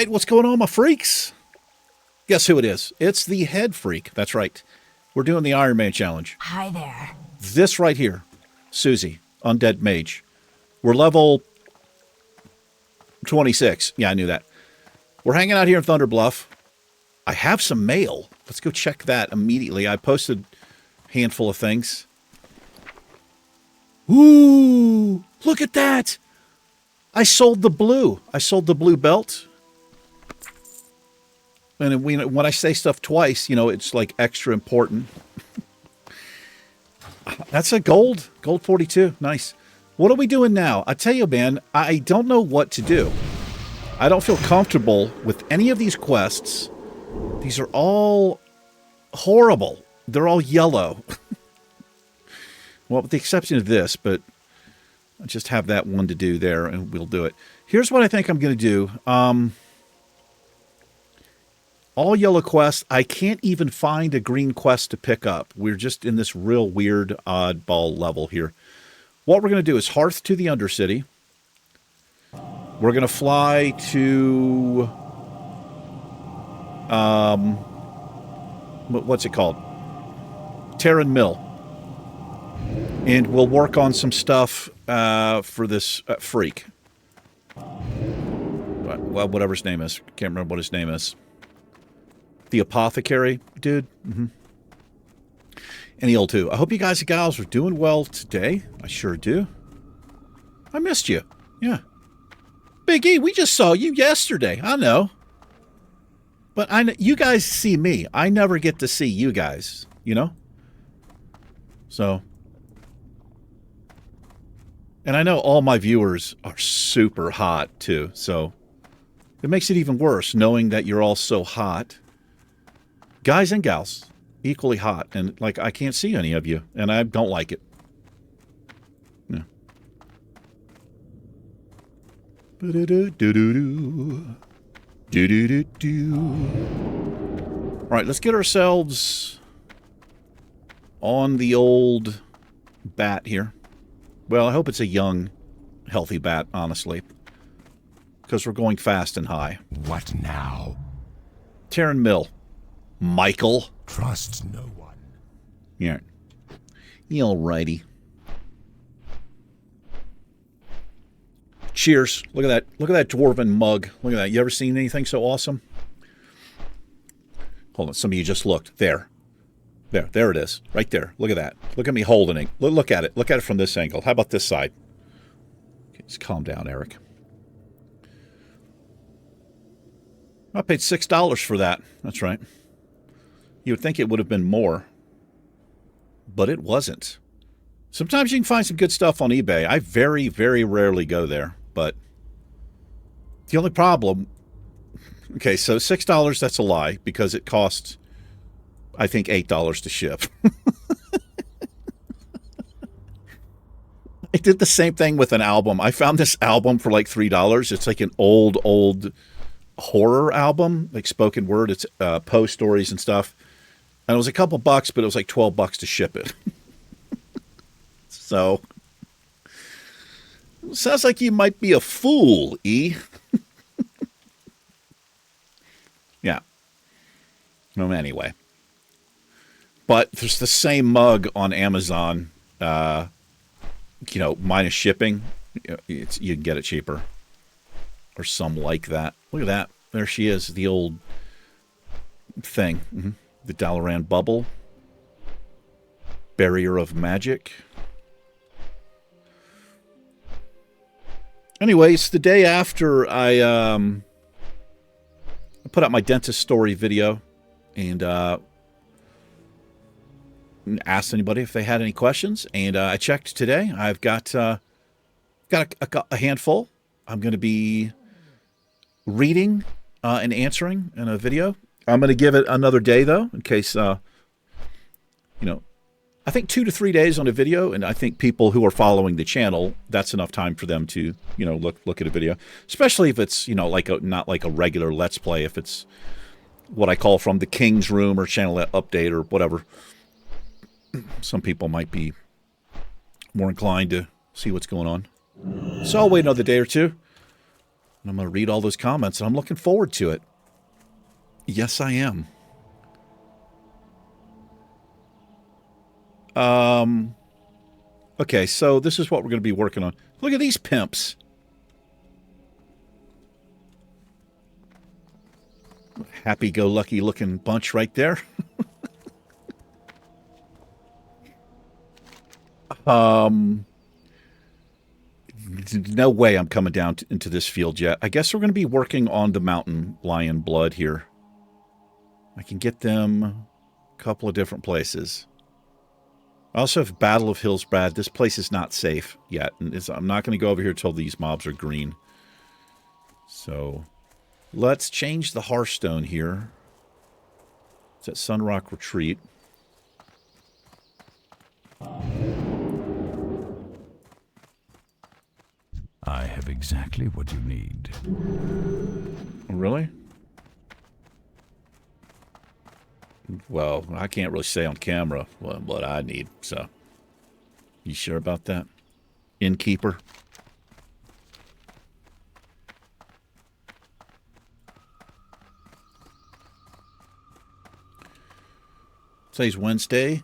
What's going on, my freaks? Guess who it is? It's the head freak. That's right. We're doing the Iron Man challenge. Hi there. This right here, Susie, Undead Mage. We're level 26. Yeah, I knew that. We're hanging out here in Thunder Bluff. I have some mail. Let's go check that immediately. I posted a handful of things. Ooh, look at that. I sold the blue. I sold the blue belt. And when I say stuff twice, you know, it's like extra important. That's a gold 42. Nice. What are we doing now? I tell you, man, I don't know what to do. I don't feel comfortable with any of these quests. These are all horrible. They're all yellow. Well, with the exception of this, but I just have that one to do there, and we'll do it. Here's what I think I'm going to do. All yellow quests. I can't even find a green quest to pick up. We're just in this real weird oddball level here. What we're going to do is Hearth to the Undercity. We're going to fly to... what's it called? Tauren Mill. And we'll work on some stuff for this freak. Well, whatever his name is. Can't remember what his name is. The apothecary dude. Mm-hmm. Any old two. I hope you guys and gals are doing well today. I sure do. I missed you. Yeah. Big E, we just saw you yesterday. I know. But you guys see me. I never get to see you guys, you know? So. And I know all my viewers are super hot, too. So it makes it even worse knowing that you're all so hot. Guys and gals, equally hot. And, like, I can't see any of you. And I don't like it. Yeah. All right, let's get ourselves on the old bat here. Well, I hope it's a young, healthy bat, honestly. Because we're going fast and high. What now? Tauren Mill. Michael. Trust no one. Yeah. You alrighty. Cheers. Look at that. Look at that dwarven mug. Look at that. You ever seen anything so awesome? Hold on. Some of you just looked. There. There it is. Right there. Look at that. Look at me holding it. Look at it. Look at it from this angle. How about this side? Okay, just calm down, Eric. I paid $6 for that. That's right. You would think it would have been more. But it wasn't. Sometimes you can find some good stuff on eBay. I very, very rarely go there. But the only problem... Okay, so $6, that's a lie. Because it costs, I think, $8 to ship. I did the same thing with an album. I found this album for like $3. It's like an old horror album. Like spoken word. It's Poe stories and stuff. And it was a couple bucks, but it was like $12 to ship it. So, sounds like you might be a fool, E. Yeah. No, anyway. But there's the same mug on Amazon, you know, minus shipping. You can get it cheaper. Or some like that. Look at that. There she is, the old thing. Mm-hmm. The Dalaran bubble. Barrier of magic. Anyways, the day after I put out my dentist story video, and asked anybody if they had any questions. And I checked today. I've got a handful. I'm going to be reading and answering in a video. I'm going to give it another day, though, in case, I think 2 to 3 days on a video, and I think people who are following the channel, that's enough time for them to, look at a video. Especially if it's, not like a regular Let's Play, if it's what I call from the King's Room or channel update or whatever. Some people might be more inclined to see what's going on. So I'll wait another day or two. And I'm going to read all those comments, and I'm looking forward to it. Yes, I am. Okay, so this is what we're going to be working on. Look at these pimps. Happy-go-lucky looking bunch right there. No way I'm coming down into this field yet. I guess we're going to be working on the mountain lion blood here. I can get them a couple of different places. I also have Battle of Hillsbrad. This place is not safe yet. And I'm not going to go over here until these mobs are green. So let's change the Hearthstone here. It's at Sunrock Retreat. I have exactly what you need. Really? Well, I can't really say on camera what I need, so. You sure about that? Innkeeper? Today's Wednesday,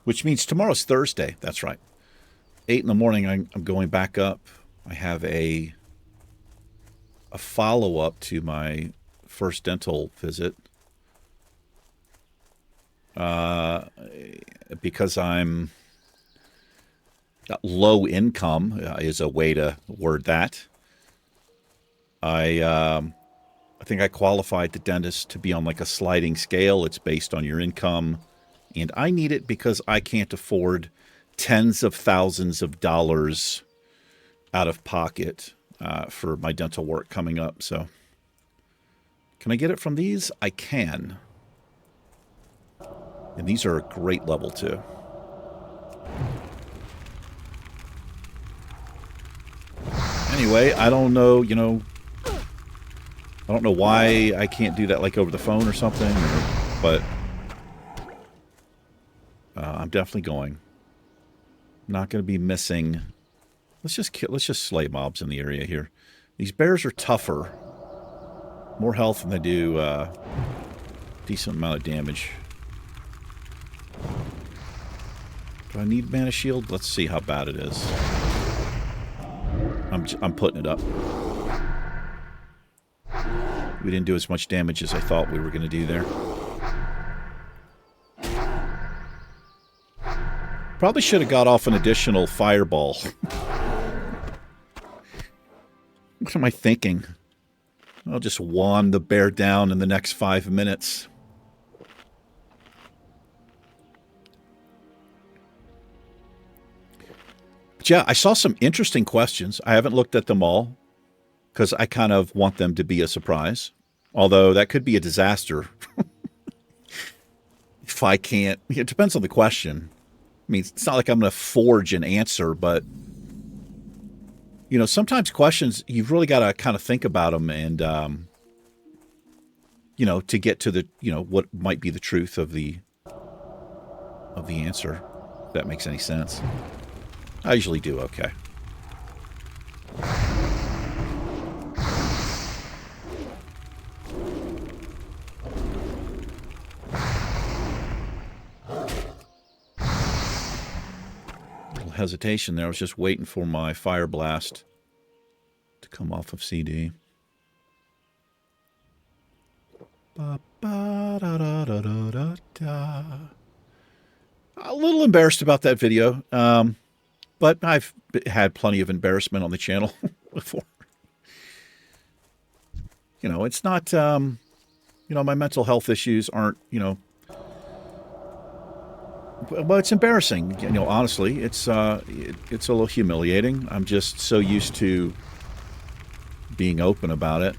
which means tomorrow's Thursday. That's right. 8 in the morning, I'm going back up. I have a follow-up to my first dental visit. Because I'm low income is a way to word that. I think I qualified the dentist to be on like a sliding scale. It's based on your income. And I need it because I can't afford tens of thousands of dollars out of pocket for my dental work coming up. So can I get it from these? I can. And these are a great level, too. Anyway, I don't know, I don't know why I can't do that, like, over the phone or something, but I'm definitely going. Not going to be missing. Let's just slay mobs in the area here. These bears are tougher. More health than they do decent amount of damage. Do I need mana shield? Let's see how bad it is. I'm putting it up. We didn't do as much damage as I thought we were going to do there. Probably should have got off an additional fireball. What am I thinking? I'll just wand the bear down in the next 5 minutes. Yeah, I saw some interesting questions. I haven't looked at them all because I kind of want them to be a surprise. Although that could be a disaster. If I can't... It depends on the question. I mean, it's not like I'm going to forge an answer, but... sometimes questions, you've really got to kind of think about them and, to get to the, what might be the truth of the answer. If that makes any sense. I usually do okay. Little hesitation there. I was just waiting for my fire blast to come off of CD. A little embarrassed about that video. But I've had plenty of embarrassment on the channel before. It's not, You know, my mental health issues aren't, you know, well, it's embarrassing. You know, honestly, it's a little humiliating. I'm just so used to being open about it.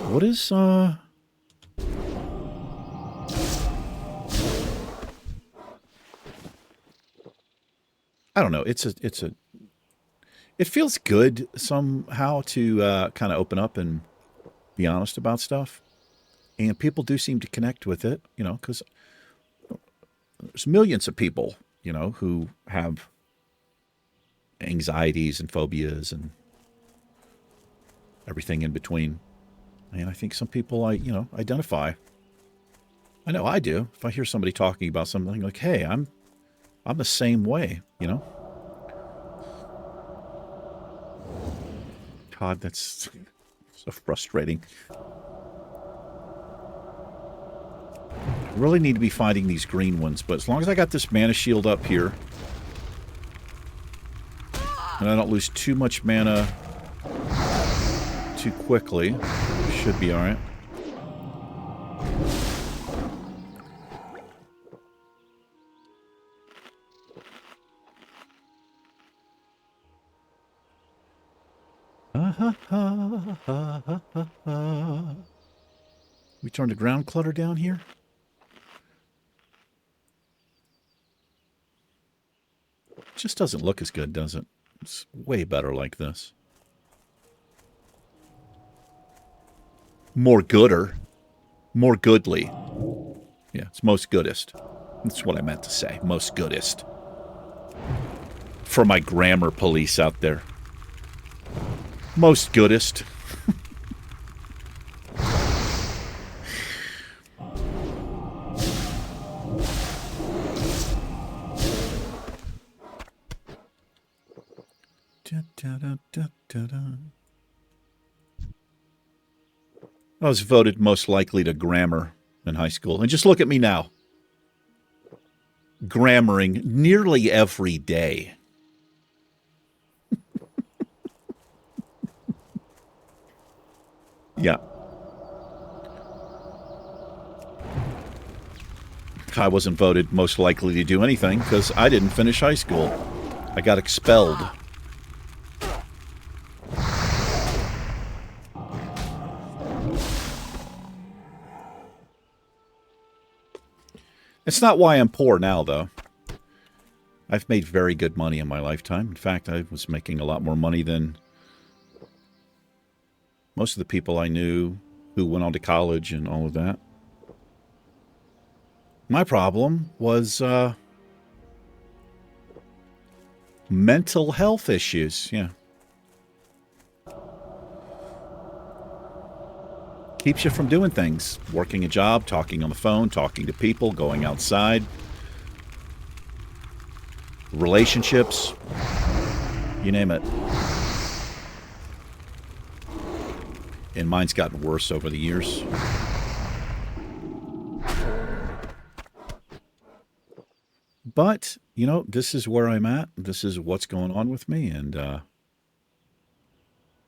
What is I don't know. It feels good somehow to kind of open up and be honest about stuff. And people do seem to connect with it, you know, because there's millions of people, you know, who have anxieties and phobias and everything in between. And I think some people identify. I know I do. If I hear somebody talking about something like, hey, I'm the same way, you know? God, that's so frustrating. I really need to be finding these green ones, but as long as I got this mana shield up here, and I don't lose too much mana too quickly, should be alright. We turn the ground clutter down here. It just doesn't look as good, does it? It's way better like this. More gooder. More goodly. Yeah, it's most goodest. That's what I meant to say. Most goodest. For my grammar police out there. Most goodest. I was voted most likely to grammar in high school. And just look at me now. Grammaring nearly every day. Yeah. I wasn't voted most likely to do anything because I didn't finish high school. I got expelled. It's not why I'm poor now, though. I've made very good money in my lifetime. In fact, I was making a lot more money than most of the people I knew who went on to college and all of that. My problem was mental health issues, yeah. Keeps you from doing things. Working a job, talking on the phone, talking to people, going outside. Relationships. You name it. And mine's gotten worse over the years. But, you know, this is where I'm at. This is what's going on with me. And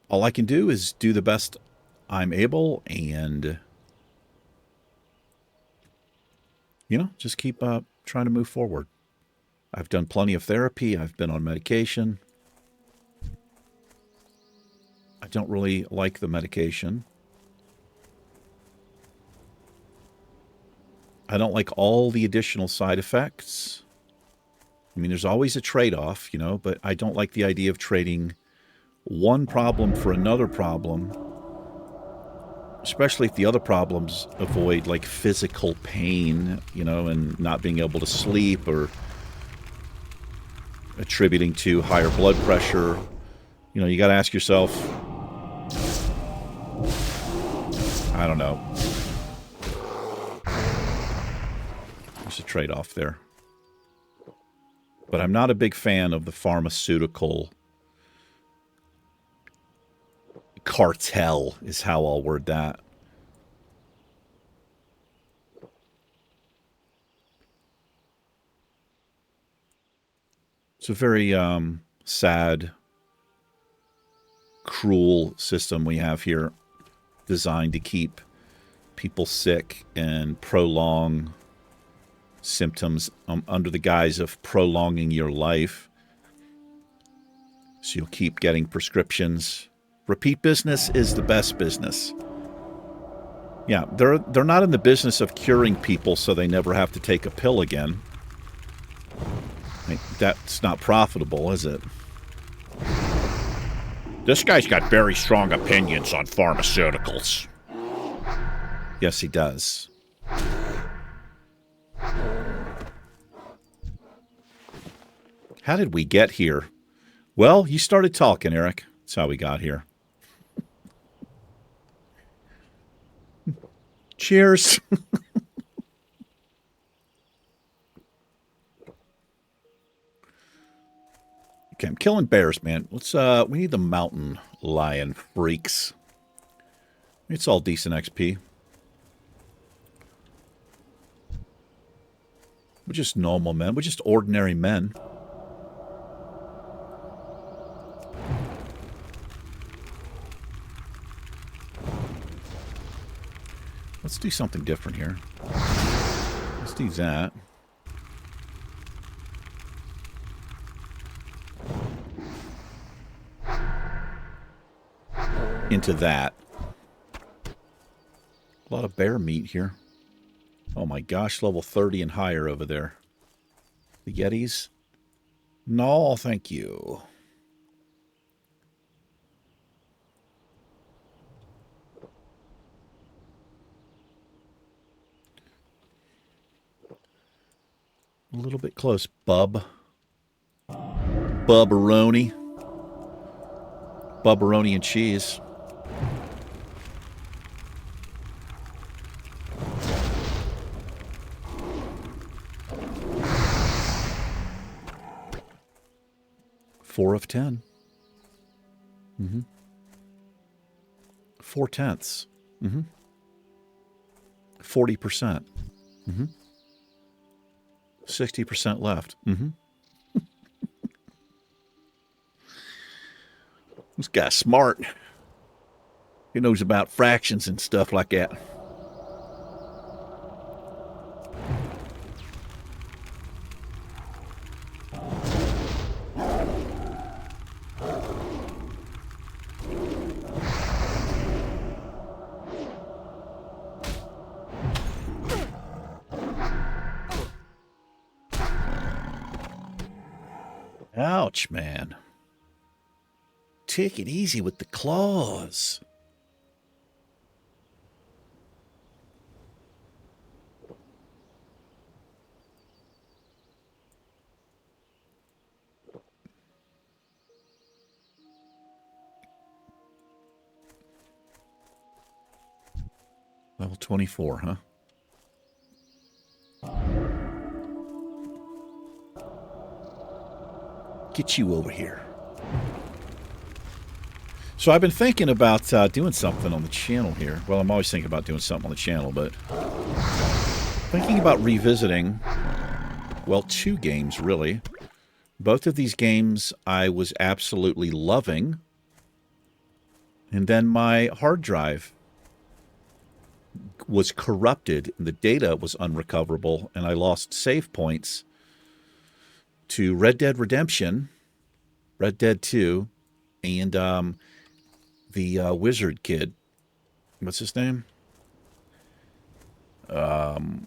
all I can do is do the best I'm able and, you know, just keep trying to move forward. I've done plenty of therapy. I've been on medication. I don't really like the medication. I don't like all the additional side effects. I mean, there's always a trade-off, you know, but I don't like the idea of trading one problem for another problem, especially if the other problems avoid, like, physical pain, you know, and not being able to sleep or attributing to higher blood pressure. You know, you got to ask yourself, I don't know. There's a trade-off there. But I'm not a big fan of the pharmaceutical cartel, is how I'll word that. It's a very sad, cruel system we have here, designed to keep people sick and prolong symptoms under the guise of prolonging your life. So you'll keep getting prescriptions. Repeat business is the best business. Yeah, they're not in the business of curing people so they never have to take a pill again. That's not profitable, is it? This guy's got very strong opinions on pharmaceuticals. Yes, he does. How did we get here? Well, you started talking, Eric. That's how we got here. Cheers. Okay, I'm killing bears, man. Let's we need the mountain lion freaks. It's all decent XP. We're just normal men. We're just ordinary men. Let's do something different here. Let's do that. Into that. A lot of bear meat here. Oh my gosh, level 30 and higher over there. The Yetis? No, thank you. A little bit close, bub. Bubbaroni. Bubbaroni and cheese. Four of 10. 4/10. 40%. 60% left. This guy's smart. He knows about fractions and stuff like that. Ouch, man. Take it easy with the claws. Level 24, huh? Get you over here. So I've been thinking about doing something on the channel here. Well, I'm always thinking about doing something on the channel, but thinking about revisiting, well, 2 games, really. Both of these games I was absolutely loving. And then my hard drive was corrupted, and the data was unrecoverable, and I lost save points to Red Dead Redemption, Red Dead 2, and the wizard kid. What's his name? If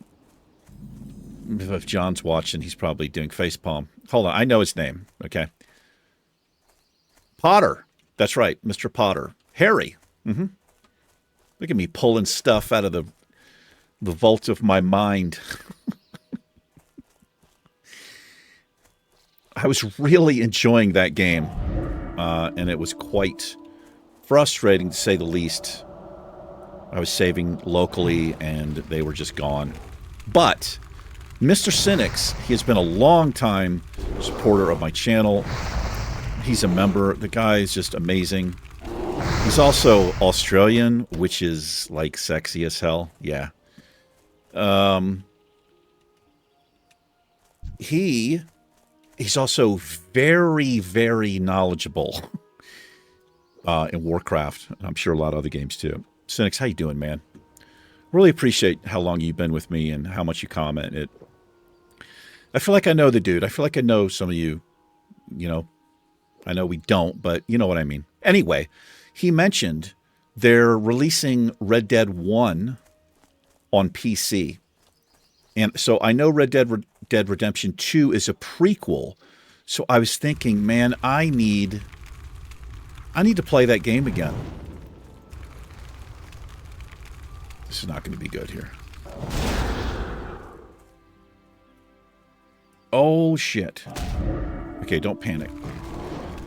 John's watching, he's probably doing facepalm. Hold on, I know his name. Okay. Potter. That's right, Mr. Potter. Harry. Look at me pulling stuff out of the vault of my mind. I was really enjoying that game, and it was quite frustrating, to say the least. I was saving locally, and they were just gone. But Mr. Cynics, he has been a long-time supporter of my channel. He's a member. The guy is just amazing. He's also Australian, which is, like, sexy as hell. Yeah. He's also very, very knowledgeable. in Warcraft. I'm sure a lot of other games too. Cynics, how you doing, man? Really appreciate how long you've been with me and how much you comment. I feel like I know the dude. I feel like I know some of you, you know. I know we don't, but you know what I mean. Anyway, he mentioned they're releasing Red Dead 1 on PC. And so I know Red Dead Redemption 2 is a prequel. So I was thinking, man, I need to play that game again. This is not going to be good here. Oh, shit. Okay, don't panic.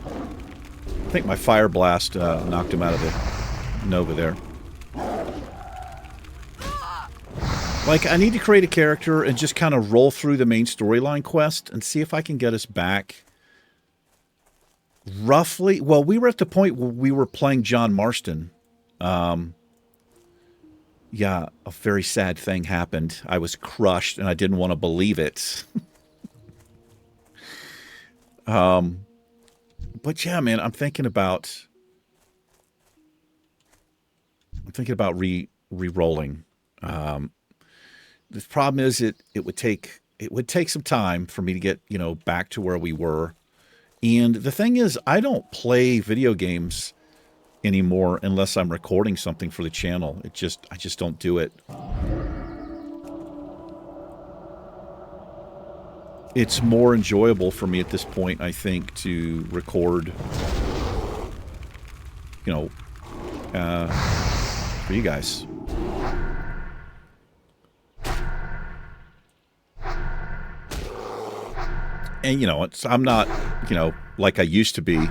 I think my Fire Blast knocked him out of the Nova there. Like, I need to create a character and just kind of roll through the main storyline quest and see if I can get us back roughly. Well, we were at the point where we were playing John Marston. Yeah, a very sad thing happened. I was crushed and I didn't want to believe it. But yeah, man, I'm thinking about re-rolling. The problem is it would take some time for me to get, you know, back to where we were. And the thing is, I don't play video games anymore unless I'm recording something for the channel. I just don't do it. It's more enjoyable for me at this point, I think, to record, you know, for you guys. And, you know, I'm not, you know, like I used to be.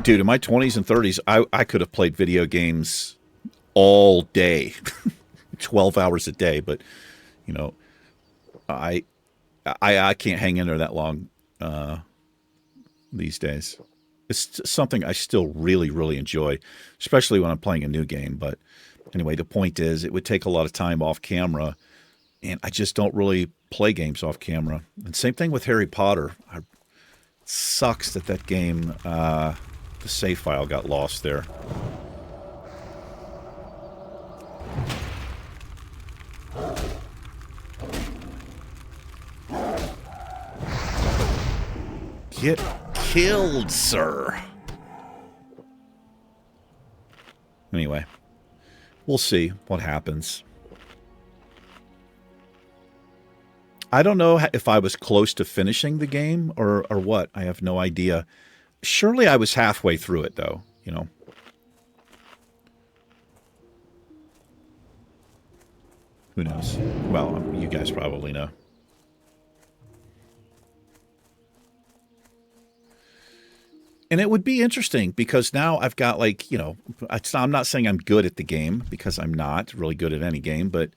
Dude, in my 20s and 30s, I could have played video games all day, 12 hours a day. But, you know, I can't hang in there that long these days. It's something I still really, really enjoy, especially when I'm playing a new game. But anyway, the point is it would take a lot of time off camera, and I just don't really play games off camera. And same thing with Harry Potter. It sucks that game, the save file got lost there. Get killed, sir. Anyway, we'll see what happens. I don't know if I was close to finishing the game or what. I have no idea. Surely I was halfway through it, though, you know. Who knows? Well, you guys probably know. And it would be interesting because now I've got, like, you know, I'm not saying I'm good at the game because I'm not really good at any game, but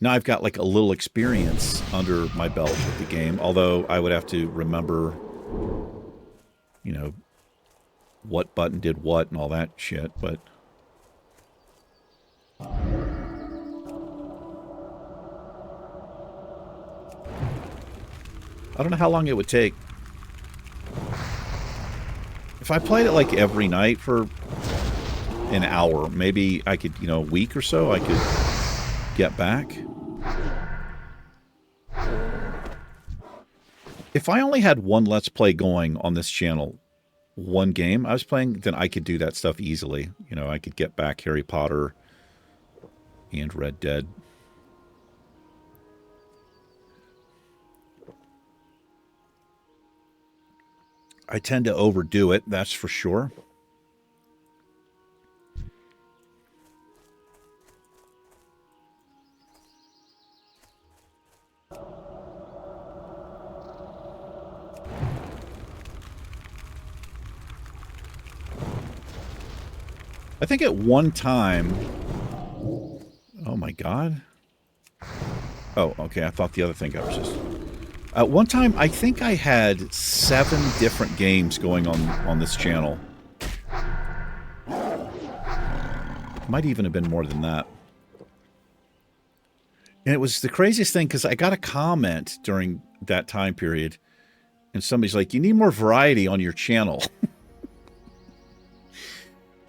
now I've got, like, a little experience under my belt with the game, although I would have to remember, you know, what button did what and all that shit, but I don't know how long it would take. If I played it, like, every night for an hour, maybe I could, you know, a week or so, I could get back. If I only had one Let's Play going on this channel, one game I was playing, then I could do that stuff easily. You know, I could get back Harry Potter and Red Dead. I tend to overdo it, that's for sure. I think at one time... Oh my god. Oh, okay, I thought the other thing I was just... At one time, I think I had 7 different games going on this channel. Might even have been more than that. And it was the craziest thing because I got a comment during that time period, and somebody's like, "You need more variety on your channel."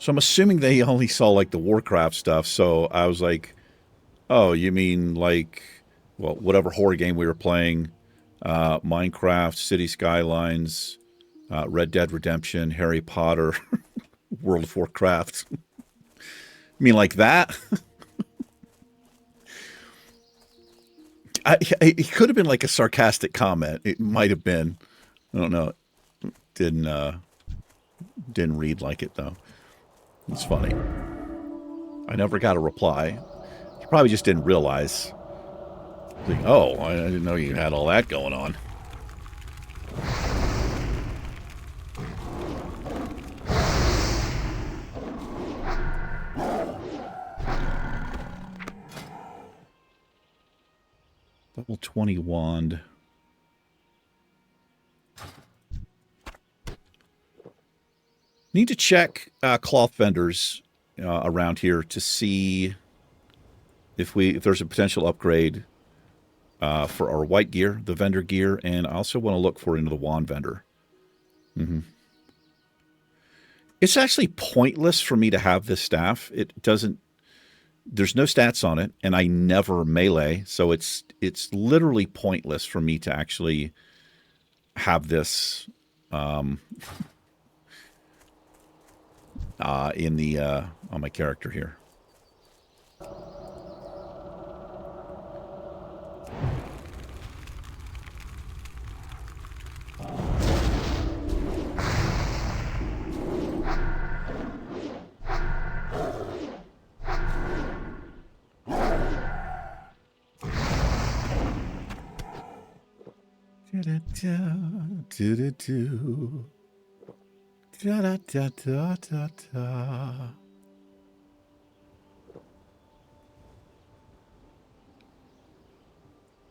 So I'm assuming they only saw like the Warcraft stuff. So I was like, oh, you mean like, well, whatever horror game we were playing, Minecraft, City Skylines, Red Dead Redemption, Harry Potter, World of Warcraft. I mean like that? It could have been like a sarcastic comment. It might have been. I don't know. Didn't read like it though. It's funny. I never got a reply. You probably just didn't realize. Like, oh, I didn't know you had all that going on. Level 20 wand. Need to check cloth vendors around here to see if there's a potential upgrade for our white gear, the vendor gear, and I also want to look for into the wand vendor. It's actually pointless for me to have this staff. It doesn't. There's no stats on it, and I never melee, so it's literally pointless for me to actually have this in the on my character here.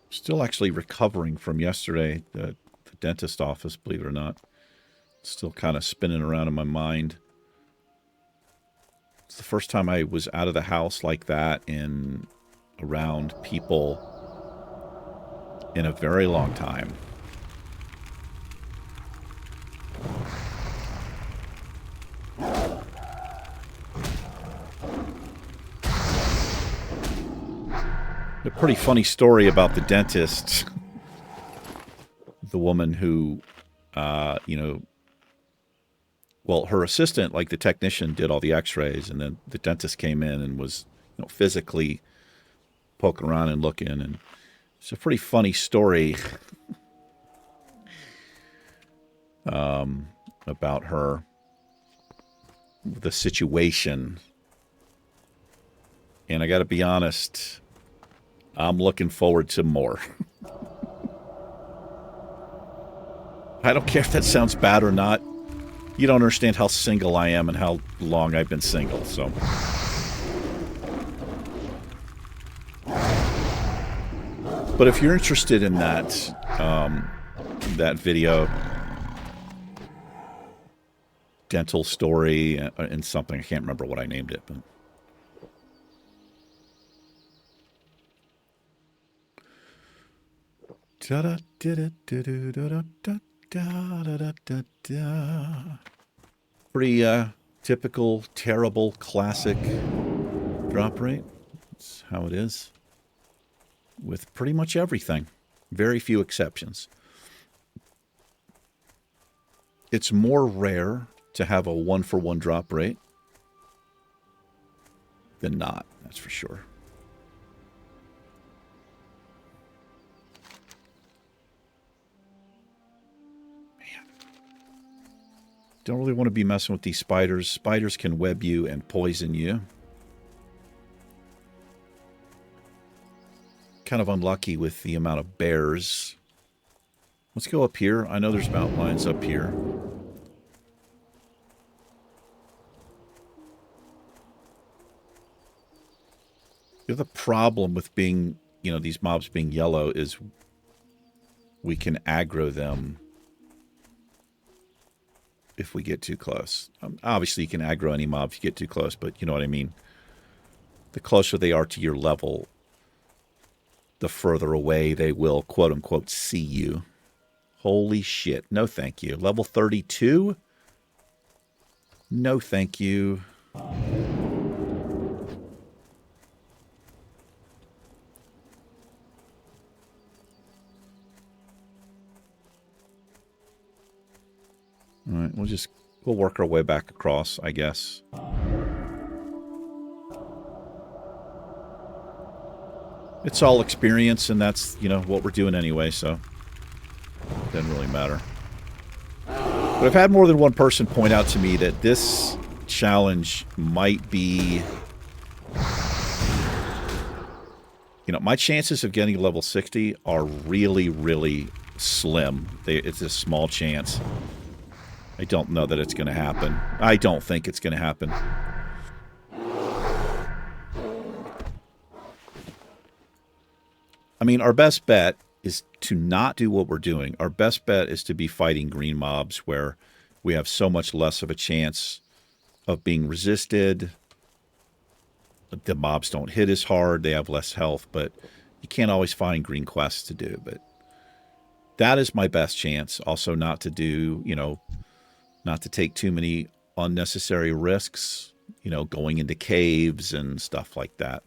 Still actually recovering from yesterday, the dentist office, believe it or not. Still kind of spinning around in my mind. It's the first time I was out of the house like that and around people in a very long time. A pretty funny story about the dentist. The woman who, well, her assistant, like the technician, did all the x-rays, and then the dentist came in and was, physically poking around and looking, and it's a pretty funny story about her, the situation. And I got to be honest, I'm looking forward to more. I don't care if that sounds bad or not. You don't understand how single I am and how long I've been single, so. But if you're interested in that, that video, dental story and something, I can't remember what I named it, but. Pretty typical, terrible, classic drop rate. That's how it is with pretty much everything. Very few exceptions. It's more rare to have a 1-for-1 drop rate than not, that's for sure. Don't really want to be messing with these spiders. Spiders can web you and poison you. Kind of unlucky with the amount of bears. Let's go up here. I know there's mountain lions up here. The other problem with being, these mobs being yellow is we can aggro them if we get too close. Obviously, you can aggro any mob if you get too close, but you know what I mean. The closer they are to your level, the further away they will, quote-unquote, see you. Holy shit. No, thank you. Level 32? No, thank you. All right, we'll work our way back across, I guess. It's all experience, and that's, you know, what we're doing anyway, so it doesn't really matter. But I've had more than one person point out to me that this challenge might be... You know, my chances of getting level 60 are really, really slim. It's a small chance. I don't know that it's going to happen. I don't think it's going to happen. I mean, our best bet is to not do what we're doing. Our best bet is to be fighting green mobs where we have so much less of a chance of being resisted. The mobs don't hit as hard. They have less health, but you can't always find green quests to do. But that is my best chance. Also not to do, you know, not to take too many unnecessary risks, you know, going into caves and stuff like that.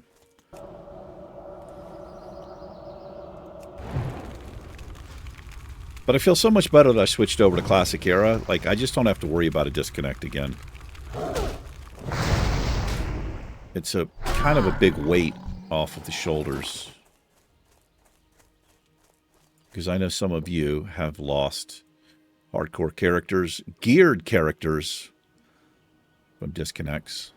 But I feel so much better that I switched over to Classic Era. Like, I just don't have to worry about a disconnect again. It's a kind of a big weight off of the shoulders. Because I know some of you have lost hardcore characters, geared characters from disconnects.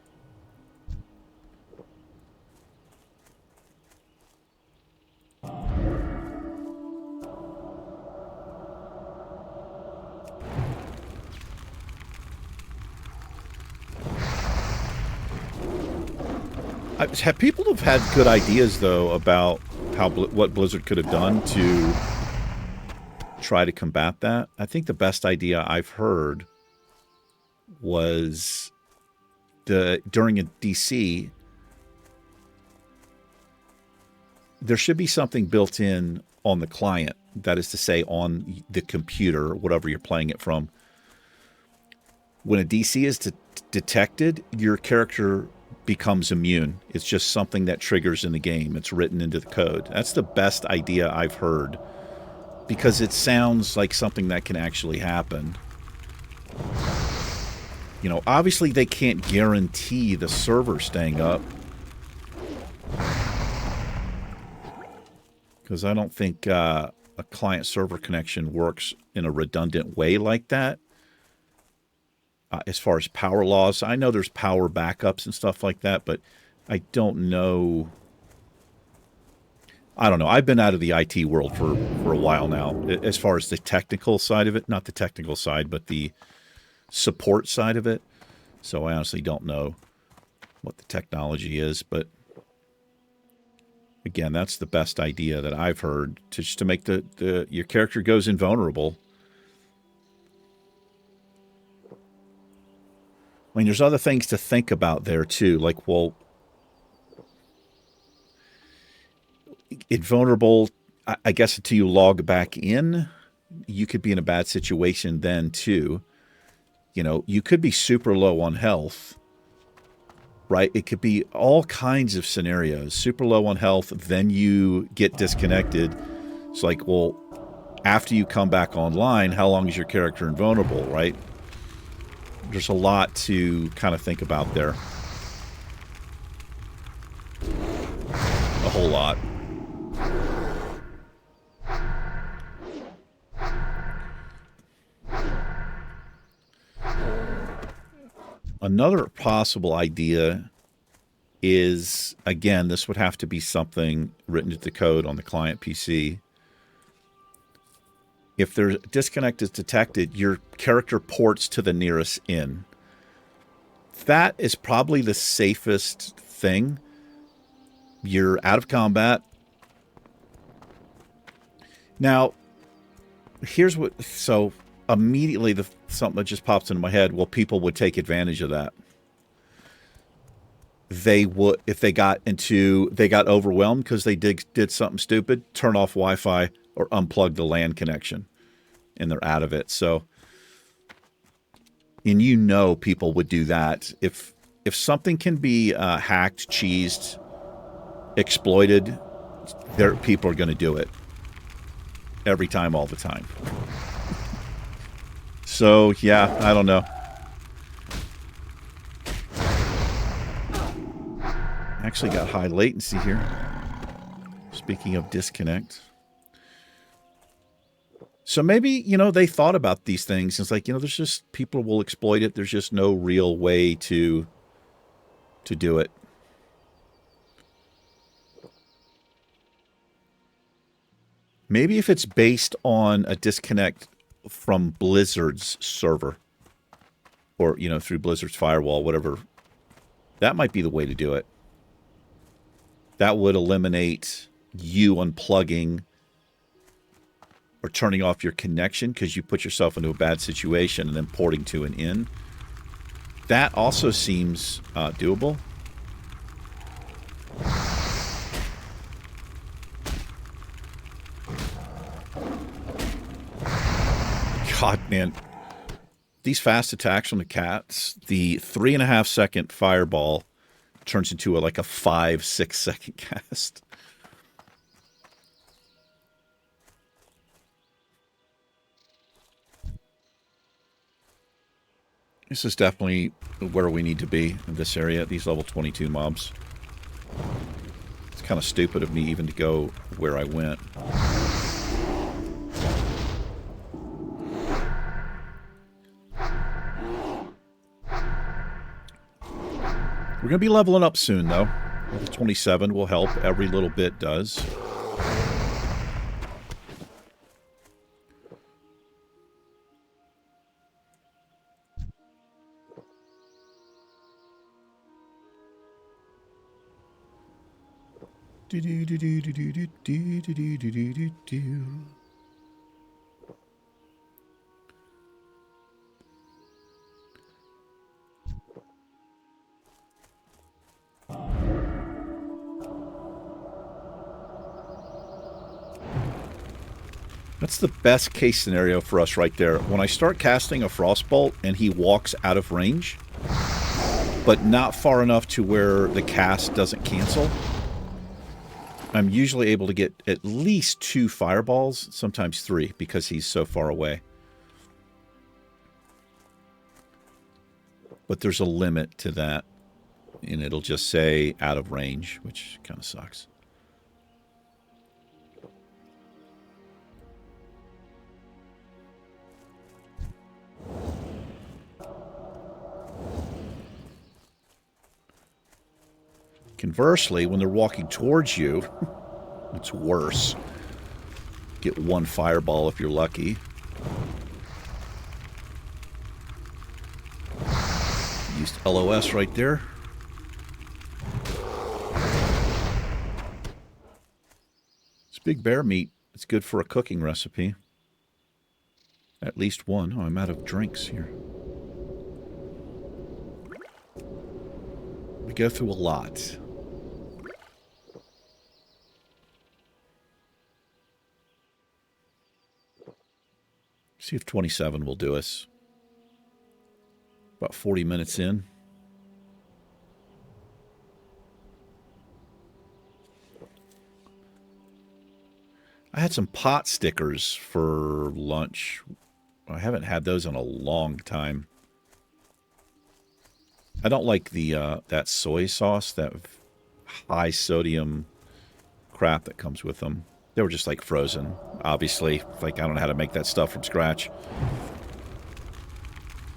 Have people have had good ideas though about how what Blizzard could have done to try to combat that? I think the best idea I've heard was during a DC, there should be something built in on the client, that is to say on the computer, whatever you're playing it from. When a DC is detected, your character becomes immune. It's just something that triggers in the game. It's written into the code. That's the best idea I've heard, because it sounds like something that can actually happen. You know, obviously they can't guarantee the server staying up, because I don't think a client-server connection works in a redundant way like that. As far as power loss, I know there's power backups and stuff like that, but I don't know. I don't know. I've been out of the IT world for a while now, as far as the technical side of it. Not the technical side, but the support side of it. So I honestly don't know what the technology is, but again, that's the best idea that I've heard, just to make your character goes invulnerable. I mean, there's other things to think about there, too. Like, well, invulnerable, I guess until you log back in, you could be in a bad situation then, too. You know, you could be super low on health, right? It could be all kinds of scenarios. Super low on health, then you get disconnected. It's like, well, after you come back online, how long is your character invulnerable, right? There's a lot to kind of think about there. A whole lot. Another possible idea is, again, this would have to be something written into the code on the client PC. If there's a disconnect is detected, your character ports to the nearest inn. That is probably the safest thing. You're out of combat. Now, here's what... So, immediately, something that just pops into my head, well, people would take advantage of that. They would, if they got overwhelmed because they did something stupid, turn off Wi-Fi or unplug the LAN connection, and they're out of it. So, and you know people would do that if if something can be hacked, cheesed, exploited, people are going to do it. Every time, all the time. So, yeah, I don't know. Actually got high latency here. Speaking of disconnect. So maybe, you know, they thought about these things. It's like, you know, there's just, people will exploit it. There's just no real way to do it. Maybe if it's based on a disconnect from Blizzard's server. Or, you know, through Blizzard's firewall, whatever. That might be the way to do it. That would eliminate you unplugging or turning off your connection because you put yourself into a bad situation and then porting to an in. That also seems doable. God, man. These fast attacks from the cats, the 3.5 second fireball turns into like a 5-6 second cast. This is definitely where we need to be in this area, these level 22 mobs. It's kind of stupid of me even to go where I went. We're going to be leveling up soon, though. Level 27 will help. Every little bit does. That's the best case scenario for us right there. When I start casting a Frostbolt and he walks out of range, but not far enough to where the cast doesn't cancel, I'm usually able to get at least 2 fireballs, sometimes 3, because he's so far away. But there's a limit to that, and it'll just say out of range, which kind of sucks. Conversely, when they're walking towards you, it's worse. Get 1 fireball if you're lucky. Used LOS right there. It's big bear meat. It's good for a cooking recipe. At least 1. Oh, I'm out of drinks here. We go through a lot. See if 27 will do us. About 40 minutes in. I had some pot stickers for lunch. I haven't had those in a long time. I don't like the that soy sauce, that high sodium crap that comes with them. They were just like frozen, obviously. Like, I don't know how to make that stuff from scratch.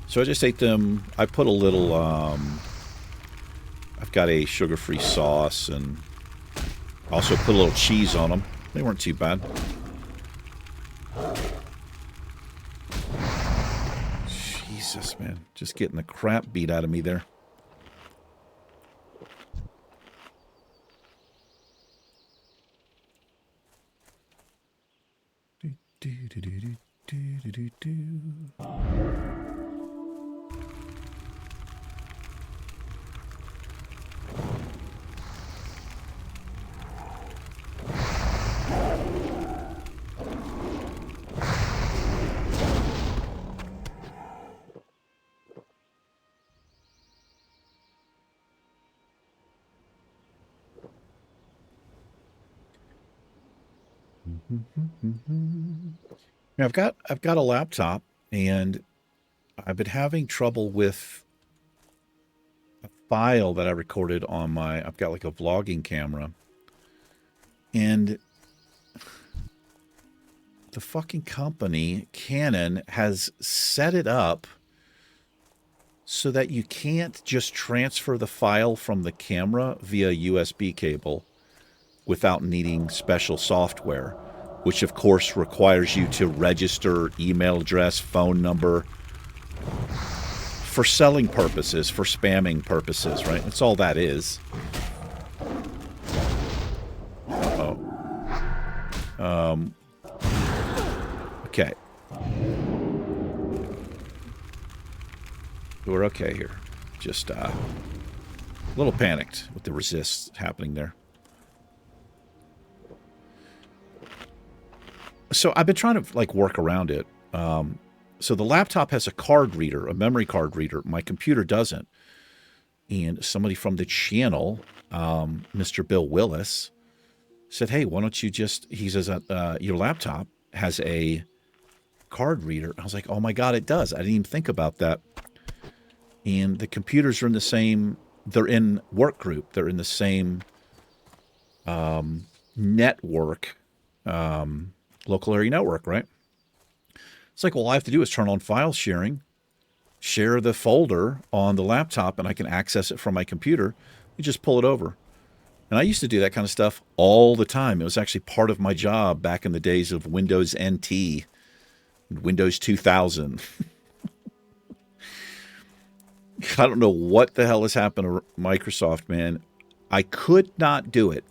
So I just ate them. I put a little, I've got a sugar-free sauce and also put a little cheese on them. They weren't too bad. Jesus, man. Just getting the crap beat out of me there. Now, I've got a laptop, and I've been having trouble with a file that I recorded on my. I've got like a vlogging camera, and the fucking company Canon has set it up so that you can't just transfer the file from the camera via USB cable without needing special software, which of course requires you to register email address, phone number, for selling purposes, for spamming purposes, right? That's all that is. Okay. We're okay here. Just a little panicked with the resist happening there. So I've been trying to like work around it. So the laptop has a card reader, a memory card reader. My computer doesn't. And somebody from the channel, Mr. Bill Willis, said, hey, why don't you just, he says, your laptop has a card reader. I was like, oh my God, it does. I didn't even think about that. And the computers are in the same, they're in work group. They're in the same network, local area network, right? It's like, well, all I have to do is turn on file sharing, share the folder on the laptop, and I can access it from my computer. You just pull it over. And I used to do that kind of stuff all the time. It was actually part of my job back in the days of Windows NT, Windows 2000. I don't know what the hell has happened to Microsoft, man. I could not do it.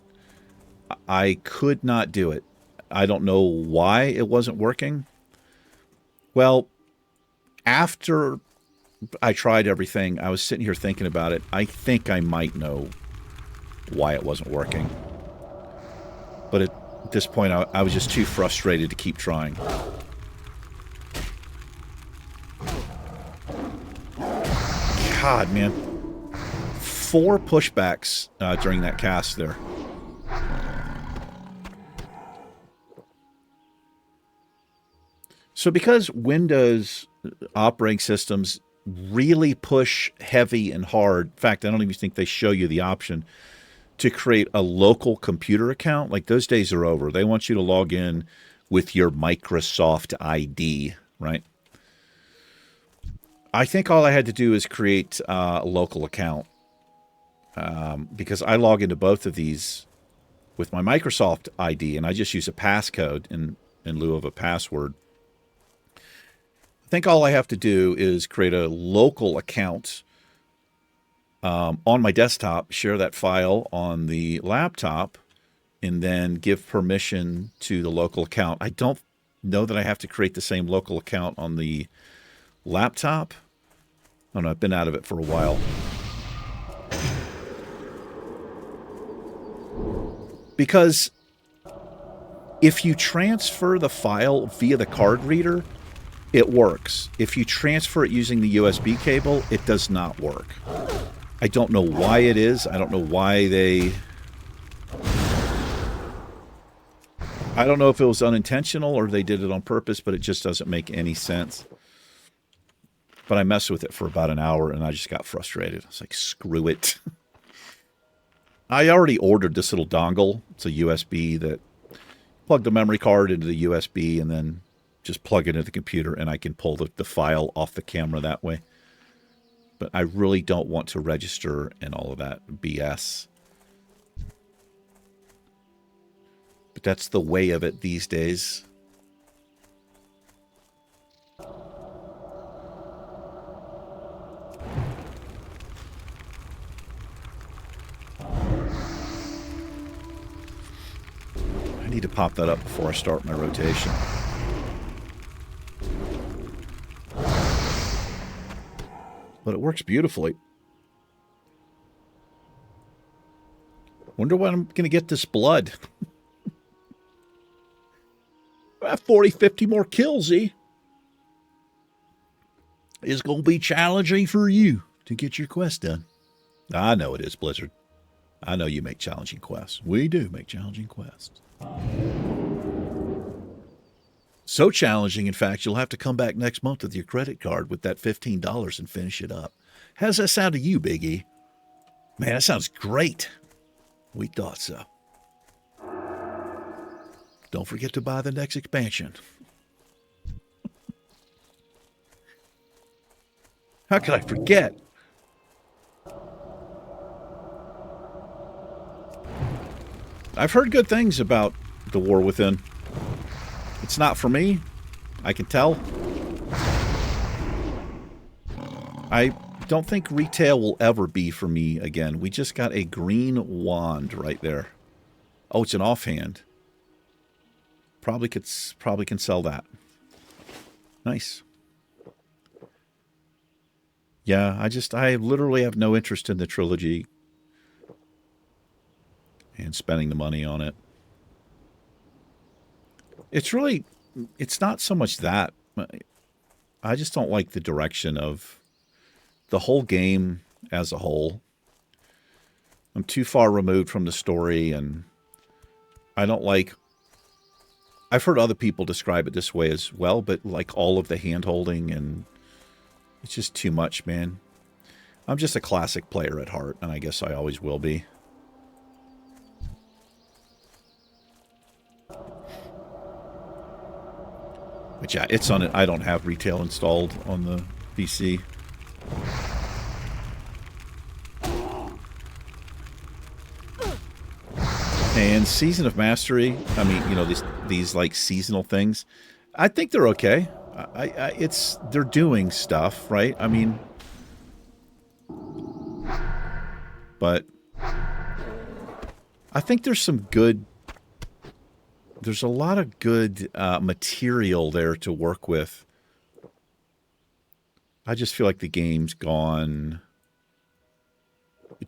I could not do it. I don't know why it wasn't working. Well, after I tried everything, I was sitting here thinking about it. I think I might know why it wasn't working. But at this point, I was just too frustrated to keep trying. God, man. 4 pushbacks during that cast there. So because Windows operating systems really push heavy and hard, in fact, I don't even think they show you the option to create a local computer account. Like, those days are over. They want you to log in with your Microsoft ID, right? I think all I had to do is create a local account because I log into both of these with my Microsoft ID, and I just use a passcode in lieu of a password. I think all I have to do is create a local account on my desktop, share that file on the laptop, and then give permission to the local account. I don't know that I have to create the same local account on the laptop. I don't know, I've been out of it for a while. Because if you transfer the file via the card reader, it works. If you transfer it using the USB cable, it does not work. I don't know why it is. I don't know why they... I don't know if it was unintentional or they did it on purpose, but it just doesn't make any sense. But I messed with it for about an hour, and I just got frustrated. I was like, screw it. I already ordered this little dongle. It's a USB that plug the memory card into the USB and then just plug it into the computer, and I can pull the file off the camera that way. But I really don't want to register and all of that BS. But that's the way of it these days. I need to pop that up before I start my rotation. But it works beautifully. Wonder when I'm going to get this blood. I have 40, 50 more kills, eh? It's going to be challenging for you to get your quest done. I know it is, Blizzard. I know you make challenging quests. We do make challenging quests. So challenging, in fact, you'll have to come back next month with your credit card with that $15 and finish it up. How's that sound to you, Biggie? Man, that sounds great. We thought so. Don't forget to buy the next expansion. How could I forget? I've heard good things about The War Within. It's not for me. I can tell. I don't think retail will ever be for me again. We just got a green wand right there. Oh, it's an offhand. Probably can sell that. Nice. Yeah, I literally have no interest in the trilogy and spending the money on it. It's not so much that. I just don't like the direction of the whole game as a whole. I'm too far removed from the story, and I don't like... I've heard other people describe it this way as well, but like all of the hand-holding, and it's just too much, man. I'm just a classic player at heart, and I guess I always will be. But yeah, it's on it. I don't have retail installed on the PC. And Season of Mastery, I mean, you know, these like seasonal things, I think they're okay. They're doing stuff, right? I mean, but I think there's a lot of good material there to work with. I just feel like the game's gone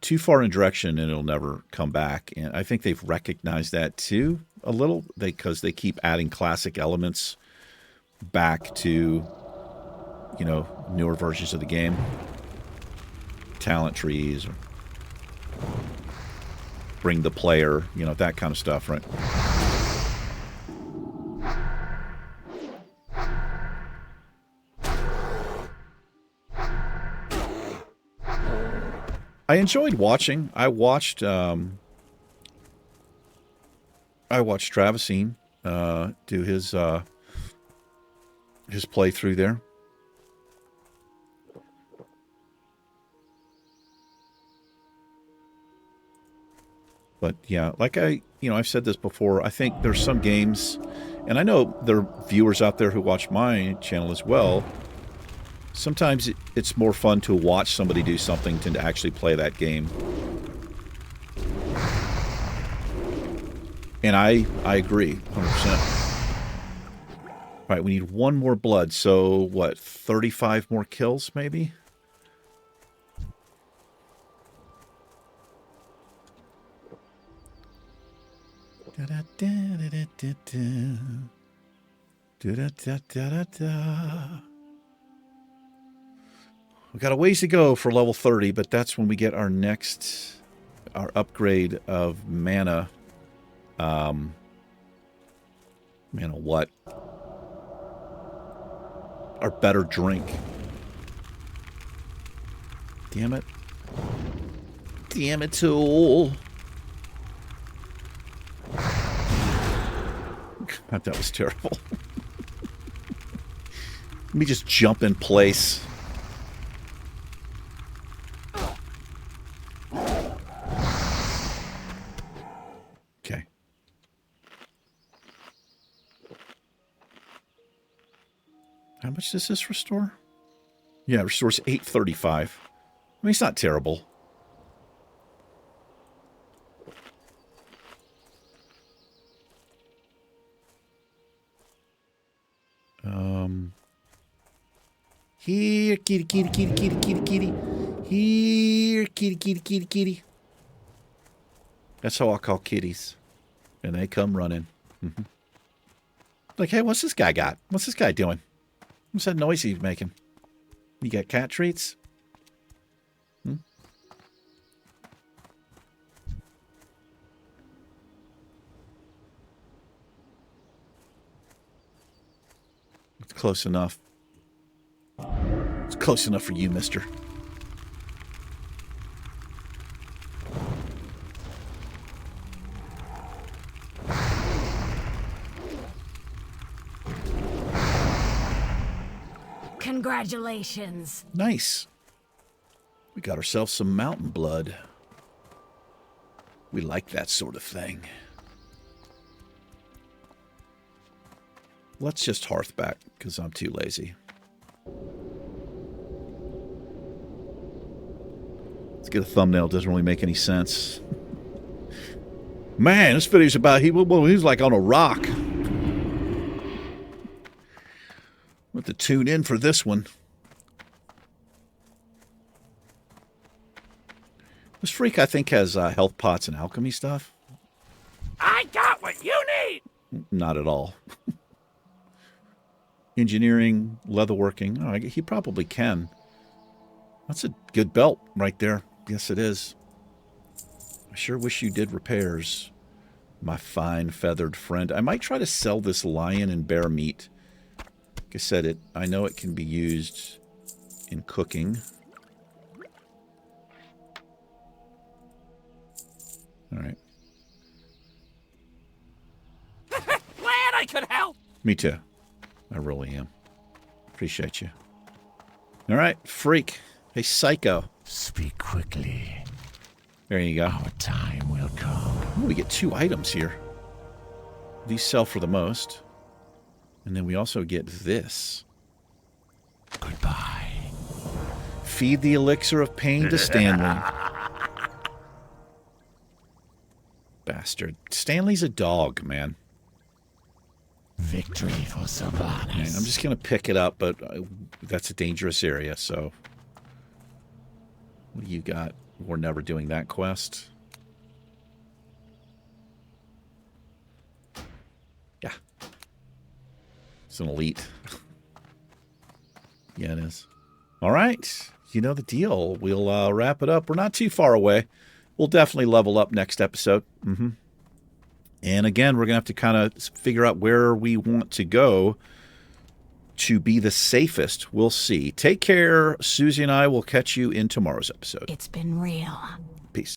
too far in direction and it'll never come back. And I think they've recognized that too a little, because they keep adding classic elements back to, you know, newer versions of the game. Talent trees, or bring the player, you know, that kind of stuff, right? I enjoyed watching. I watched Travisine do his playthrough there. But yeah, like I've said this before, I think there's some games, and I know there are viewers out there who watch my channel as well. Sometimes it's more fun to watch somebody do something than to actually play that game. And I agree, 100%. All right, we need one more blood. So, what, 35 more kills, maybe? We got a ways to go for level 30, but that's when we get our upgrade of mana. Mana what? Our better drink. Damn it. Damn it, tool. God, that was terrible. Let me just jump in place. Okay. How much does this restore? Yeah, it restores 835. I mean, it's not terrible. Here, kitty, kitty, kitty, kitty, kitty, kitty. Here, kitty, kitty, kitty, kitty. That's how I call kitties. And they come running. Mm-hmm. Like, hey, what's this guy got? What's this guy doing? What's that noise he's making? You got cat treats? Hmm? close enough. It's close enough for you, mister. Congratulations. Nice. We got ourselves some mountain blood. We like that sort of thing. Let's just hearth back, because I'm too lazy. Let's get a thumbnail. Doesn't really make any sense. Man, this video's about... he was like on a rock. We'll have to tune in for this one. This freak, I think, has health pots and alchemy stuff. I got what you need! Not at all. Engineering, leatherworking. Oh, he probably can. That's a good belt right there. Yes, it is. I sure wish you did repairs, my fine feathered friend. I might try to sell this lion and bear meat. Like I said, I know it can be used in cooking. All right. Glad I could help. Me too. I really am. Appreciate you. All right, freak. Hey, psycho. Speak quickly. There you go. Our time will come. Ooh, we get 2 items here. These sell for the most. And then we also get this. Goodbye. Feed the elixir of pain to Stanley. Bastard. Stanley's a dog, man. Victory for Sylvanas. Man, I'm just going to pick it up, but that's a dangerous area, so... What do you got? We're never doing that quest. Yeah. It's an elite. Yeah, it is. All right. You know the deal. We'll wrap it up. We're not too far away. We'll definitely level up next episode. And again, we're going to have to kind of figure out where we want to go to be the safest. We'll see. Take care. Susie and I will catch you in tomorrow's episode. It's been real. Peace.